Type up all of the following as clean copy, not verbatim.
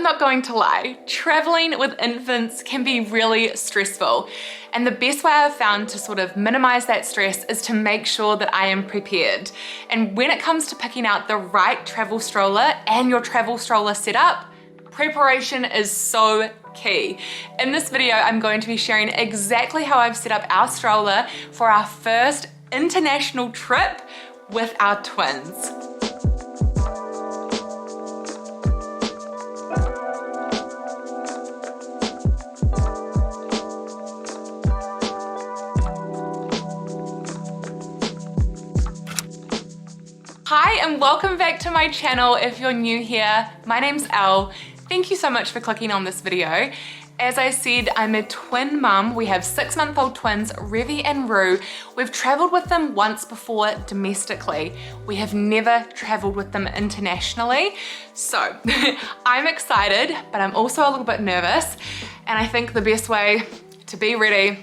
I'm not going to lie, traveling with infants can be really stressful. And the best way I've found to sort of minimize that stress is to make sure that I am prepared. And when it comes to picking out the right travel stroller and your travel stroller setup, preparation is so key. In this video, I'm going to be sharing exactly how I've set up our stroller for our first international trip with our twins. Hi and welcome back to my channel if you're new here. My name's Elle. Thank you so much for clicking on this video. As I said, I'm a twin mum. We have 6-month-old twins, Revi and Rue. We've traveled with them once before domestically. We have never traveled with them internationally. So I'm excited, but I'm also a little bit nervous. And I think the best way to be ready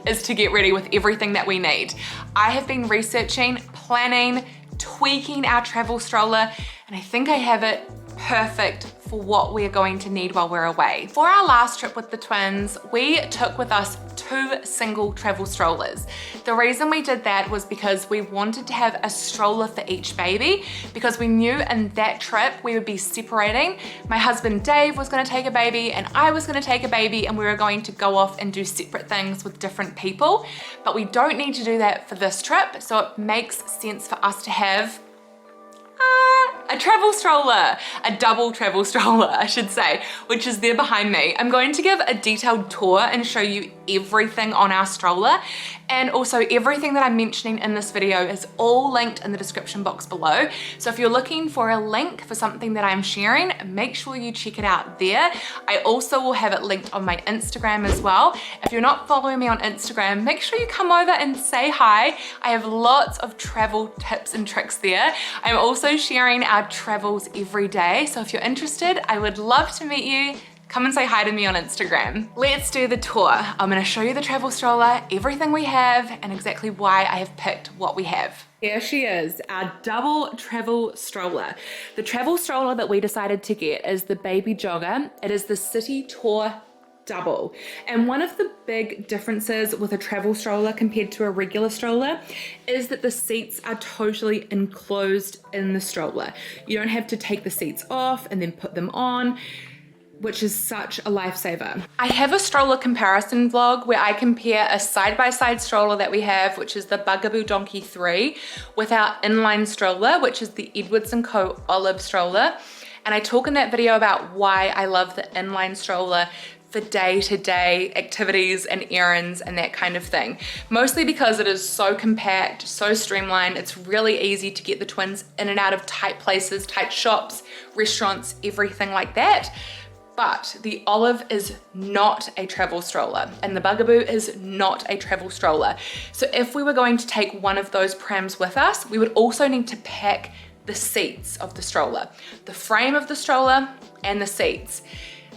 is to get ready with everything that we need. I have been researching, planning, tweaking our travel stroller, and I think I have it perfect for what we're going to need while we're away. For our last trip with the twins, we took with us 2 single travel strollers. The reason we did that was because we wanted to have a stroller for each baby, because we knew in that trip we would be separating. My husband Dave was going to take a baby and I was going to take a baby, and we were going to go off and do separate things with different people. But we don't need to do that for this trip, so it makes sense for us to have a travel stroller, a double travel stroller, I should say, which is there behind me. I'm going to give a detailed tour and show you everything on our stroller, and also everything that I'm mentioning in this video is all linked in the description box below. So if you're looking for a link for something that I'm sharing, make sure you check it out there. I also will have it linked on my Instagram as well. If you're not following me on Instagram, make sure you come over and say hi. I have lots of travel tips and tricks there. I'm also sharing our travels every day, so if you're interested, I would love to meet you. Come and say hi to me on Instagram. Let's do the tour. I'm gonna show you the travel stroller, everything we have, and exactly why I have picked what we have. Here she is, our double travel stroller. The travel stroller that we decided to get is the Baby Jogger. It is the City Tour Double. And one of the big differences with a travel stroller compared to a regular stroller is that the seats are totally enclosed in the stroller. You don't have to take the seats off and then put them on, which is such a lifesaver. I have a stroller comparison vlog where I compare a side-by-side stroller that we have, which is the Bugaboo Donkey 3, with our inline stroller, which is the Edwards & Co. Olive stroller. And I talk in that video about why I love the inline stroller for day-to-day activities and errands and that kind of thing. Mostly because it is so compact, so streamlined. It's really easy to get the twins in and out of tight places, tight shops, restaurants, everything like that. But the Olive is not a travel stroller and the Bugaboo is not a travel stroller. So if we were going to take one of those prams with us, we would also need to pack the seats of the stroller, the frame of the stroller and the seats.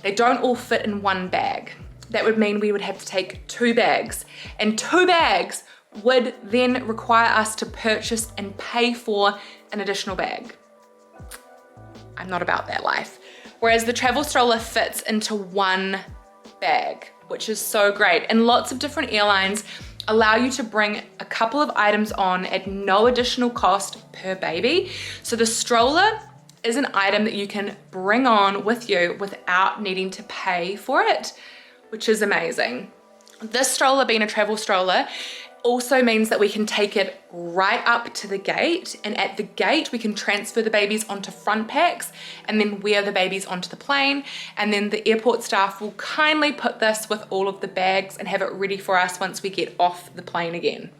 They don't all fit in one bag. That would mean we would have to take 2 bags, and 2 bags would then require us to purchase and pay for an additional bag. I'm not about that life. Whereas the travel stroller fits into one bag, which is so great. And lots of different airlines allow you to bring a couple of items on at no additional cost per baby. So the stroller is an item that you can bring on with you without needing to pay for it, which is amazing. This stroller, being a travel stroller, also means that we can take it right up to the gate, and at the gate we can transfer the babies onto front packs and then wear the babies onto the plane, and then the airport staff will kindly put this with all of the bags and have it ready for us once we get off the plane again.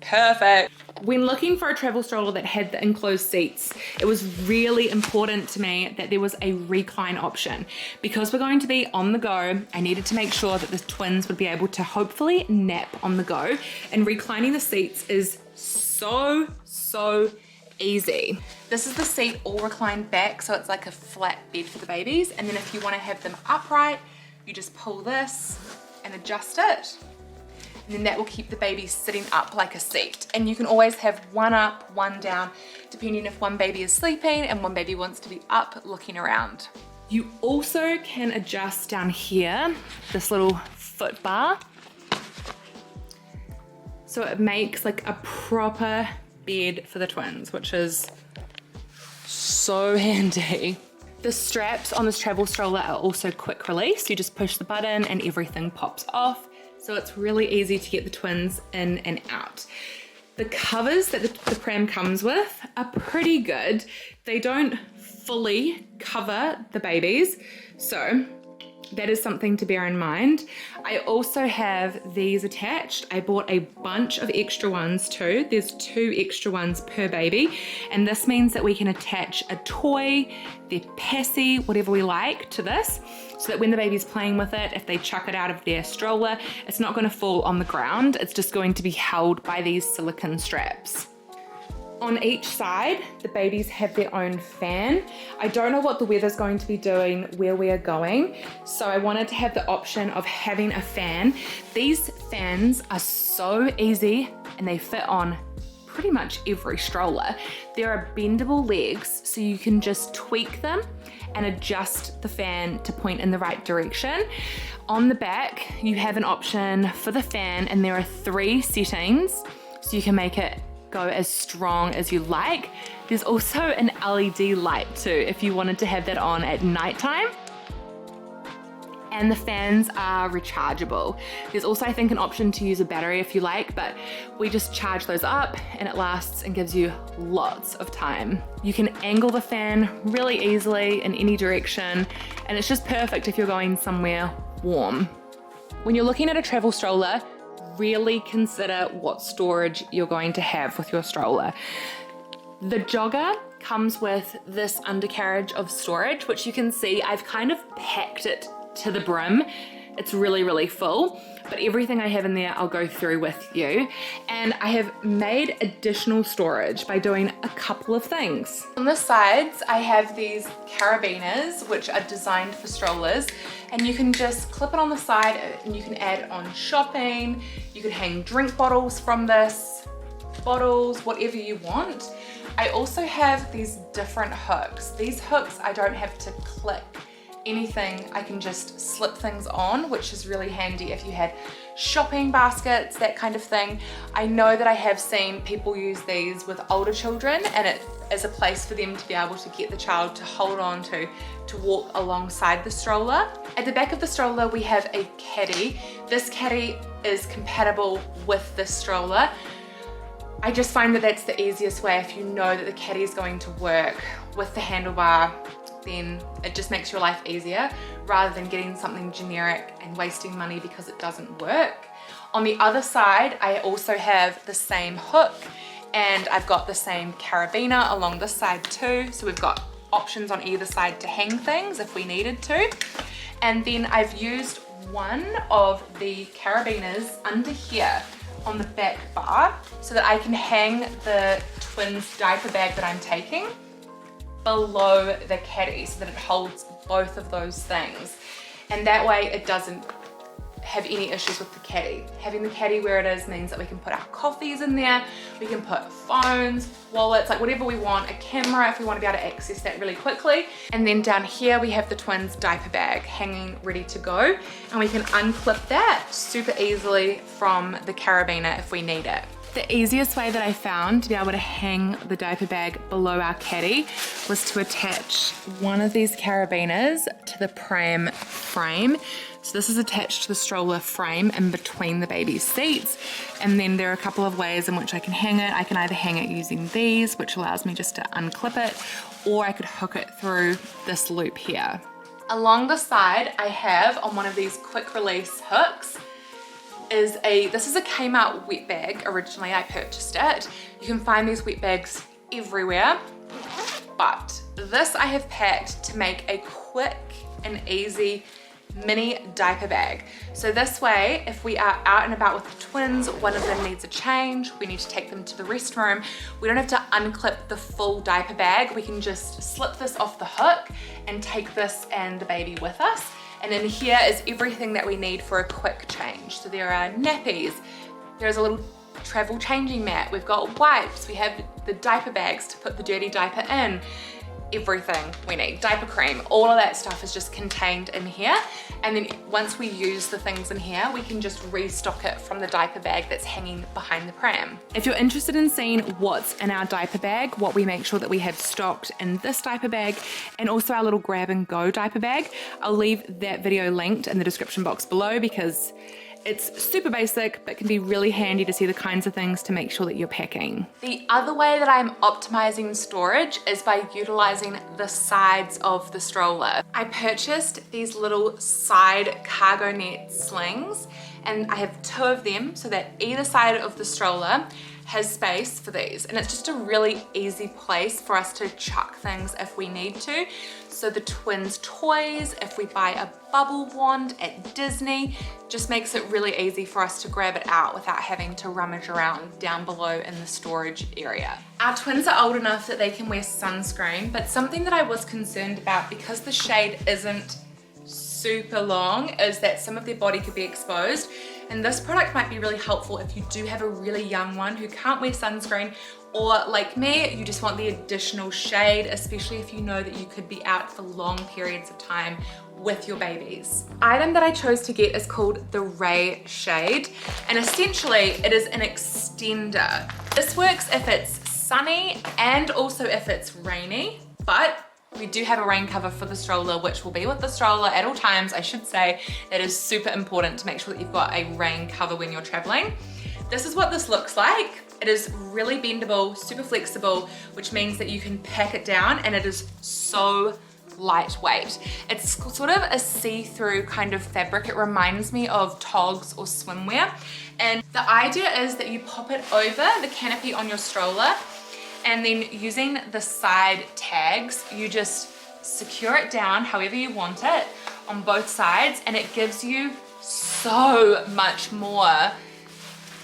Perfect. When looking for a travel stroller that had the enclosed seats, it was really important to me that there was a recline option. Because we're going to be on the go, I needed to make sure that the twins would be able to hopefully nap on the go, and reclining the seats is so easy. This is the seat all reclined back, so it's like a flat bed for the babies, and then if you want to have them upright, you just pull this and adjust it. And then that will keep the baby sitting up like a seat. And you can always have one up, one down, depending if one baby is sleeping and one baby wants to be up looking around. You also can adjust down here, this little foot bar. So it makes like a proper bed for the twins, which is so handy. The straps on this travel stroller are also quick release. You just push the button and everything pops off. So it's really easy to get the twins in and out. The covers that the pram comes with are pretty good. They don't fully cover the babies, so that is something to bear in mind. I also have these attached. I bought a bunch of extra ones too. There's 2 extra ones per baby, and this means that we can attach a toy, their passy, whatever we like, to this, so that when the baby's playing with it, if they chuck it out of their stroller, it's not going to fall on the ground. It's just going to be held by these silicone straps. On each side, the babies have their own fan. I don't know what the weather's going to be doing where we are going, so I wanted to have the option of having a fan. These fans are so easy and they fit on pretty much every stroller. There are bendable legs, so you can just tweak them and adjust the fan to point in the right direction. On the back, you have an option for the fan, and there are 3 settings, so you can make it go as strong as you like. There's also an LED light too, if you wanted to have that on at nighttime. And the fans are rechargeable. There's also, I think, an option to use a battery if you like, but we just charge those up and it lasts and gives you lots of time. You can angle the fan really easily in any direction, and it's just perfect if you're going somewhere warm. When you're looking at a travel stroller, really consider what storage you're going to have with your stroller. The jogger comes with this undercarriage of storage, which you can see I've kind of packed it to the brim. It's really, really full, but everything I have in there I'll go through with you. And I have made additional storage by doing a couple of things. On the sides, I have these carabiners, which are designed for strollers, and you can just clip it on the side and you can add on shopping. You can hang drink bottles from this, bottles, whatever you want. I also have these different hooks. These hooks, I don't have to clip anything. I can just slip things on, which is really handy if you had shopping baskets, that kind of thing. I know that I have seen people use these with older children, and it is a place for them to be able to get the child to hold on to walk alongside the stroller. At the back of the stroller, we have a caddy. This caddy is compatible with this stroller. I just find that that's the easiest way. If you know that the caddy is going to work with the handlebar, then it just makes your life easier rather than getting something generic and wasting money because it doesn't work. On the other side, I also have the same hook, and I've got the same carabiner along this side too. So we've got options on either side to hang things if we needed to. And then I've used one of the carabiners under here on the back bar so that I can hang the twins' diaper bag that I'm taking below the caddy so that it holds both of those things. And that way it doesn't have any issues with the caddy. Having the caddy where it is means that we can put our coffees in there, we can put phones, wallets, like whatever we want, a camera if we want to be able to access that really quickly. And then down here we have the twins' diaper bag hanging ready to go, and we can unclip that super easily from the carabiner if we need it. The easiest way that I found to be able to hang the diaper bag below our caddy was to attach one of these carabiners to the pram frame. So this is attached to the stroller frame in between the baby's seats. And then there are a couple of ways in which I can hang it. I can either hang it using these, which allows me just to unclip it, or I could hook it through this loop here. Along the side, I have on one of these quick release hooks, this is a Kmart wet bag. Originally I purchased it. You can find these wet bags everywhere, but this I have packed to make a quick and easy mini diaper bag. So this way, if we are out and about with the twins, one of them needs a change, we need to take them to the restroom, we don't have to unclip the full diaper bag. We can just slip this off the hook and take this and the baby with us. And in here is everything that we need for a quick change. So there are nappies, there's a little travel changing mat, we've got wipes, we have the diaper bags to put the dirty diaper in, everything we need. Diaper cream, all of that stuff is just contained in here. And then once we use the things in here, we can just restock it from the diaper bag that's hanging behind the pram. If you're interested in seeing what's in our diaper bag, what we make sure that we have stocked in this diaper bag, and also our little grab and go diaper bag, I'll leave that video linked in the description box below because it's super basic, but can be really handy to see the kinds of things to make sure that you're packing. The other way that I'm optimizing storage is by utilizing the sides of the stroller. I purchased these little side cargo net slings, and I have 2 of them so that either side of the stroller has space for these, and it's just a really easy place for us to chuck things if we need to. So the twins' toys, if we buy a bubble wand at Disney, just makes it really easy for us to grab it out without having to rummage around down below in the storage area. Our twins are old enough that they can wear sunscreen, but something that I was concerned about, because the shade isn't super long, is that some of their body could be exposed. And this product might be really helpful if you do have a really young one who can't wear sunscreen, or like me, you just want the additional shade, especially if you know that you could be out for long periods of time with your babies. The item that I chose to get is called the Ray Shade, and essentially it is an extender. This works if it's sunny and also if it's rainy, but we do have a rain cover for the stroller, which will be with the stroller at all times. I should say that is super important to make sure that you've got a rain cover when you're traveling. This is what this looks like. It is really bendable, super flexible, which means that you can pack it down, and it is so lightweight. It's sort of a see-through kind of fabric. It reminds me of togs or swimwear. And the idea is that you pop it over the canopy on your stroller, and then using the side tags, you just secure it down however you want it on both sides, and it gives you so much more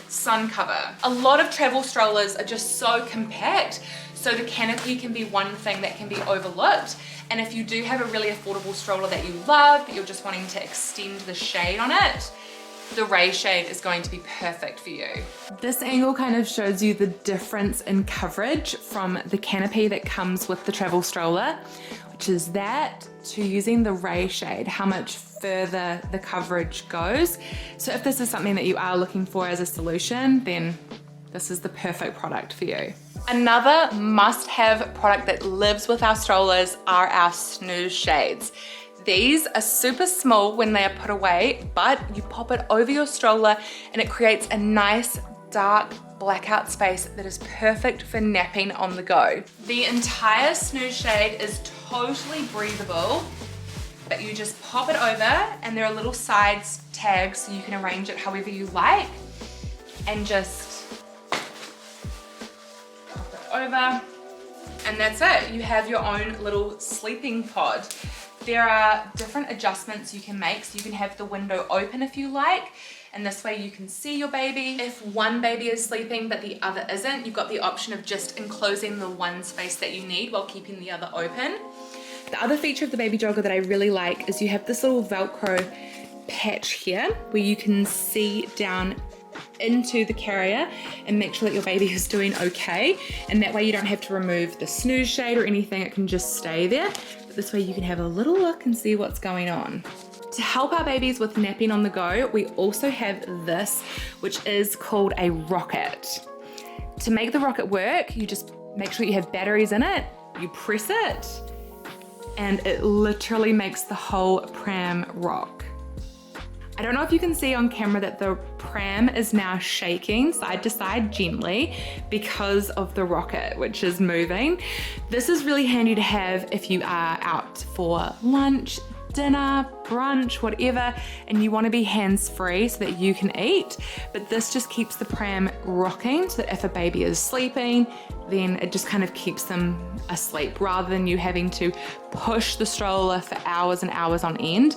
sun cover. A lot of travel strollers are just so compact, so the canopy can be one thing that can be overlooked. And if you do have a really affordable stroller that you love, but you're just wanting to extend the shade on it, the Ray Shade is going to be perfect for you. This angle kind of shows you the difference in coverage from the canopy that comes with the travel stroller, which is that, to using the Ray Shade, how much further the coverage goes. So if this is something that you are looking for as a solution, then this is the perfect product for you. Another must-have product that lives with our strollers are our snooze shades. These are super small when they are put away, but you pop it over your stroller and it creates a nice dark blackout space that is perfect for napping on the go. The entire snooze shade is totally breathable, but you just pop it over, and there are little sides tags so you can arrange it however you like, and just pop it over, and that's it. You have your own little sleeping pod. There are different adjustments you can make, so you can have the window open if you like, and this way you can see your baby. If one baby is sleeping but the other isn't, you've got the option of just enclosing the one space that you need while keeping the other open. The other feature of the Baby Jogger that I really like is you have this little Velcro patch here where you can see down into the carrier and make sure that your baby is doing okay, and that way you don't have to remove the snooze shade or anything, it can just stay there. But this way you can have a little look and see what's going on. To help our babies with napping on the go, we also have this, which is called a rocket. To make the rocket work, you just make sure you have batteries in it, you press it, and it literally makes the whole pram rock. I don't know if you can see on camera that the pram is now shaking side to side gently because of the rocket, which is moving. This is really handy to have if you are out for lunch, dinner, brunch, whatever, and you want to be hands-free so that you can eat. But this just keeps the pram rocking so that if a baby is sleeping, then it just kind of keeps them asleep rather than you having to push the stroller for hours and hours on end.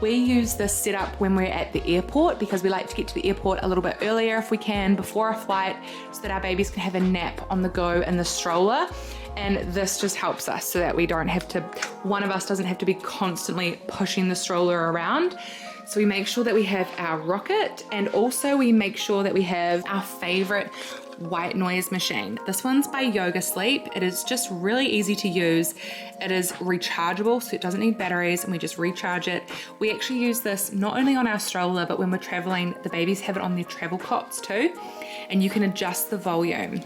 We use this setup when we're at the airport because we like to get to the airport a little bit earlier if we can, before a flight, so that our babies can have a nap on the go in the stroller. And this just helps us so that we don't have to, one of us doesn't have to be constantly pushing the stroller around. So we make sure that we have our rocket, and also we make sure that we have our favorite white noise machine. This one's by Yoga Sleep. It is just really easy to use. It is rechargeable, so it doesn't need batteries, and we just recharge it. We actually use this not only on our stroller, but when we're traveling, the babies have it on their travel cots too, and you can adjust the volume.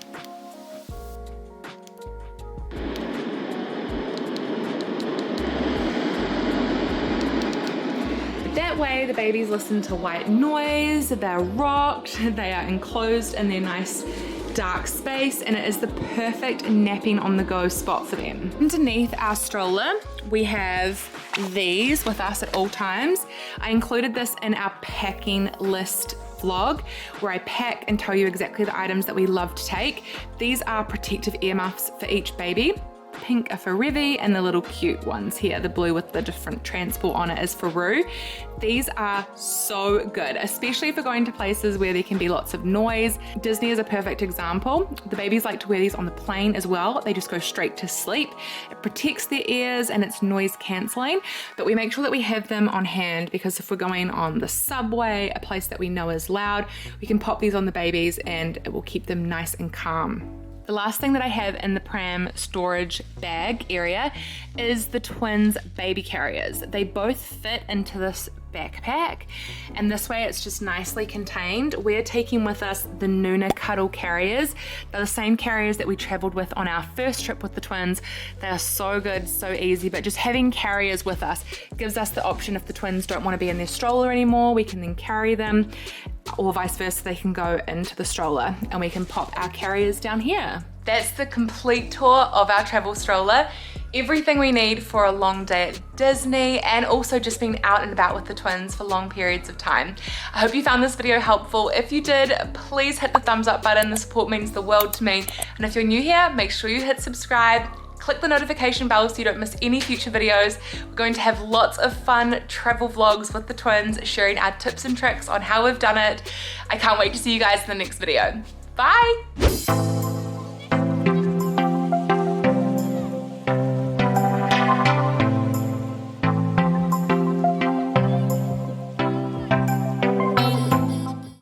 That way the babies listen to white noise, they're rocked, they are enclosed in their nice dark space, and it is the perfect napping on the go spot for them. Underneath our stroller, we have these with us at all times. I included this in our packing list vlog where I pack and tell you exactly the items that we love to take. These are protective earmuffs for each baby. Pink are for Revy, and the little cute ones here, the blue with the different transport on it, is for Rue. These are so good, especially if we're going to places where there can be lots of noise. Disney is a perfect example. The babies like to wear these on the plane as well. They just go straight to sleep. It protects their ears and it's noise cancelling, but we make sure that we have them on hand because if we're going on the subway, a place that we know is loud, we can pop these on the babies and it will keep them nice and calm. The last thing that I have in the pram storage bag area is the twins' baby carriers. They both fit into this backpack, and this way it's just nicely contained. We're taking with us the Nuna Cuddle carriers. They're the same carriers that we traveled with on our first trip with the twins. They are so good, so easy, but just having carriers with us gives us the option if the twins don't want to be in their stroller anymore, we can then carry them, or vice versa, they can go into the stroller and we can pop our carriers down here. That's the complete tour of our travel stroller. Everything we need for a long day at Disney and also just being out and about with the twins for long periods of time. I hope you found this video helpful. If you did, please hit the thumbs up button. The support means the world to me. And if you're new here, make sure you hit subscribe. Click the notification bell so you don't miss any future videos. We're going to have lots of fun travel vlogs with the twins, sharing our tips and tricks on how we've done it. I can't wait to see you guys in the next video. Bye!